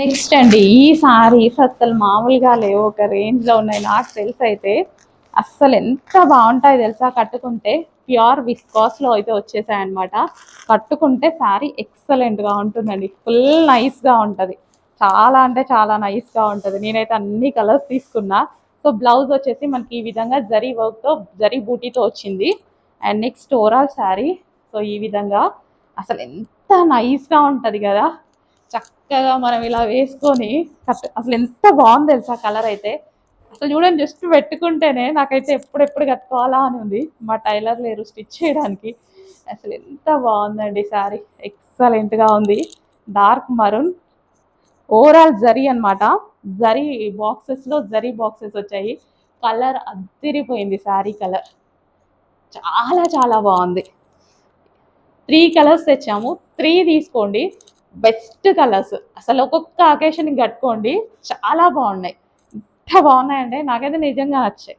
Next అండి, ఈ సారీస్ అస్సలు మామూలుగా లేవు, ఒక రేంజ్లో ఉన్నాయి. నాకు తెలిసి అయితే అస్సలు ఎంత బాగుంటాయి తెలుసా కట్టుకుంటే. ప్యూర్ విస్కాస్లో అయితే వచ్చేసాయి అనమాట. కట్టుకుంటే శారీ ఎక్సలెంట్గా ఉంటుందండి, ఫుల్ నైస్గా ఉంటుంది. చాలా అంటే చాలా నైస్గా ఉంటుంది. నేనైతే అన్ని కలర్స్ తీసుకున్నా. సో బ్లౌజ్ వచ్చేసి మనకి ఈ విధంగా జరీ వర్క్తో, జరీ బూటీతో వచ్చింది. And next overall sari so ఈ విధంగా అసలు ఎంత నైస్గా ఉంటుంది కదా. చక్కగా మనం ఇలా వేసుకొని అసలు ఎంత బాగుంది తెలుసా కలర్ అయితే. అసలు చూడండి, జస్ట్ పెట్టుకుంటేనే నాకైతే ఎప్పుడెప్పుడు కట్టుకోవాలా అని ఉంది. మా టైలర్ లేరు స్టిచ్ చేయడానికి. అసలు ఎంత బాగుందండి శారీ, ఎక్సలెంట్గా ఉంది. డార్క్ మరూన్, ఓవరాల్ జరీ అనమాట. జరీ బాక్సెస్లో జరీ బాక్సెస్ వచ్చాయి. కలర్ అద్దిరిపోయింది శారీ కలర్, చాలా చాలా బాగుంది. 3 కలర్స్ తెచ్చాము, 3 తీసుకోండి. బెస్ట్ కలర్స్, అసలు ఒక్కొక్క అకేషన్కి కట్టుకోండి, చాలా బాగున్నాయి. ఎంత బాగున్నాయంటే నాకైతే నిజంగా నచ్చాయి.